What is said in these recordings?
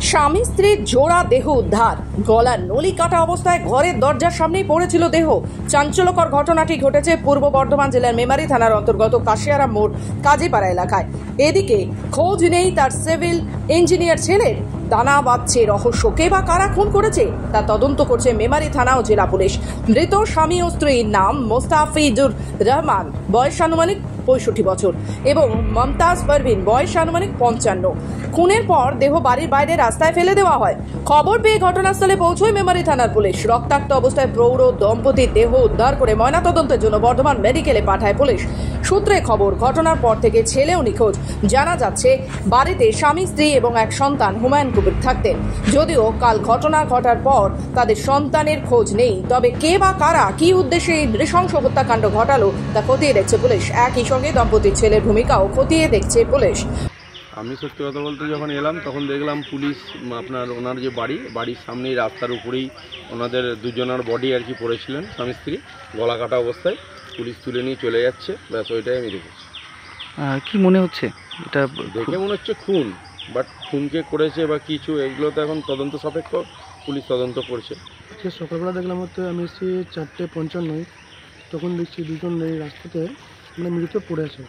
স্বামী স্ত্রীর জোড়া দেহ উদ্ধার, গলার নলি কাটা অবস্থায় ঘরের দরজার সামনেই পড়েছিল দেহ। চাঞ্চল্যকর ঘটনাটি ঘটেছে পূর্ব বর্ধমান জেলার মেমারি থানার অন্তর্গত কাশিয়ারাম মোড় কাজীপাড়া এলাকায়। এদিকে খোঁজ নেই তার সিভিল ইঞ্জিনিয়ার ছেলের। দানা বাঁধছে রহস্য, কে বা কারা খুন করেছে তা তদন্ত করছে মেমারি থানা ও জেলা পুলিশ। মৃত স্বামী ও স্ত্রীর নাম মোস্তাফিজুর রহমান, বয়স আনুমানিক 65 বছর, এবং মমতাজ পারভিন, বয়স আনুমানিক 55। খুনের পর দেহ বাড়ির বাইরে রাস্তায় ফেলে দেওয়া হয়। খবর পেয়ে ঘটনাস্থলে পৌঁছয় মেমারি থানার পুলিশ। রক্তাক্ত অবস্থায় প্রৌঢ় দম্পতির দেহ উদ্ধার করে ময়নাতদন্তের জন্য বর্ধমান মেডিকেলে পাঠায় পুলিশ। সূত্রে খবর, ঘটনার পর থেকে ছেলেও নিখোঁজ। জানা যাচ্ছে বাড়িতে স্বামী, স্ত্রী এবং এক সন্তান হুমায়ুন কবির থাকতেন। যদিও কাল ঘটনা ঘটার পর তাদের সন্তানের খোঁজ নেই, তবে কে বা কারা কি উদ্দেশ্যে এই নৃশংস হত্যাকাণ্ড ঘটালো তা খতিয়ে দেখছে পুলিশ। একই সঙ্গে দম্পতির ছেলের ভূমিকাও খতিয়ে দেখছে পুলিশ। আমি সত্যি কথা বলতে যখন এলাম তখন দেখলাম পুলিশ ওনার যে বাড়ির সামনেই রাস্তার উপরেই ওনাদের দুজনের বডি আর কি পড়েছিলেন, স্বামী স্ত্রী, গলা কাটা অবস্থায়। পুলিশ তুলে নিয়ে চলে যাচ্ছে, ব্যাস ওইটাই আমি দেখেছি। কি মনে হচ্ছে? এটা দেখে মনে হচ্ছে খুন, বাট খুনকে করেছে বা কিছু, এগুলো তো এখন তদন্ত সাপেক্ষ, পুলিশ তদন্ত করছে। আজকে সকালবেলা দেখলাম হচ্ছে আমি এসেছি 4:55, তখন দেখছি দুজন এই রাস্তাতে মানে মৃত পড়ে আছে।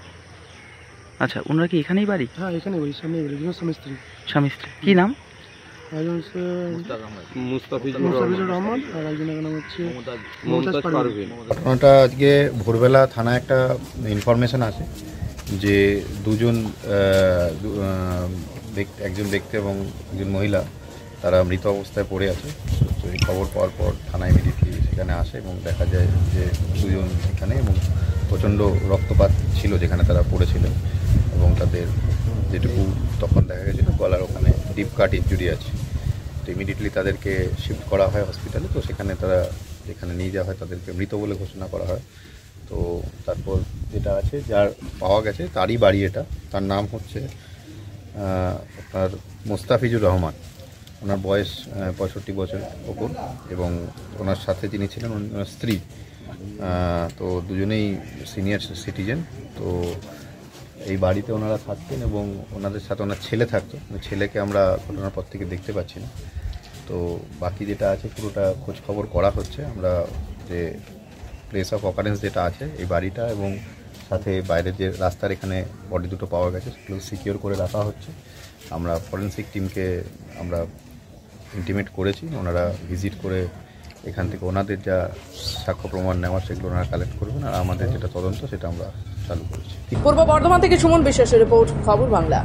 আচ্ছা, ওনারা কি এখানেই বাড়ি? হ্যাঁ, এখানে বাড়ি, সামনে বাড়ি, দুজন স্বামী স্ত্রী। স্বামী স্ত্রী কি নাম? একজন হচ্ছে মুস্তাফিজুর রহমান আর একজনের নাম হচ্ছে মমতাজ পারভিন। ঘটনাটা আজকে ভোরবেলা থানায় একটা ইনফরমেশন আছে যে দুজন একজন ব্যক্তি এবং একজন মহিলা তারা মৃত অবস্থায় পড়ে আছে। তো এই খবর পাওয়ার পর থানা ইমিডিয়েটলি সেখানে আসে এবং দেখা যায় যে দুজন এখানে, এবং প্রচণ্ড রক্তপাত ছিল যেখানে তারা পড়েছিলেন, এবং তাদের যেটুকু তখন দেখা গেছিলো গলার ওখানে ডিপ কাট ইনজুরি আছে। তো ইমিডিয়েটলি তাদেরকে শিফট করা হয় হসপিটালে। তো সেখানে তারা যেখানে নিয়ে যাওয়া হয় তাদেরকে মৃত বলে ঘোষণা করা হয়। তো তারপর যেটা আছে, যার পাওয়া গেছে তারই বাড়ি এটা, তার নাম হচ্ছে আপনার মোস্তাফিজুর রহমান। ওনার বয়স 65 বছর ওপর, এবং ওনার সাথে যিনি ছিলেন ওনার স্ত্রী। তো দুজনেই সিনিয়র সিটিজেন। তো এই বাড়িতে ওনারা থাকতেন এবং ওনাদের সাথে ওনার ছেলে থাকতো। ছেলেকে আমরা ঘটনার পর থেকে দেখতে পাচ্ছি না। তো বাকি যেটা আছে পুরোটা খোঁজ খবর করা হচ্ছে। আমরা যে প্লেস অফ অকারেন্স যেটা আছে এই বাড়িটা, এবং সাথে বাইরের যে রাস্তার এখানে বডি দুটো পাওয়া গেছে, সেগুলো সিকিউর করে রাখা হচ্ছে। আমরা ফরেন্সিক টিমকে আমরা ইন্টিমেট করেছি, ওনারা ভিজিট করে এখান থেকে ওনাদের যা সাক্ষ্য প্রমাণ নেওয়ার সেগুলো ওনারা কালেক্ট করবেন, আর আমাদের যেটা তদন্ত সেটা আমরা চালু করেছি। পূর্ব বর্ধমান থেকে সুমন বিশ্বাসের রিপোর্ট, খবর বাংলা।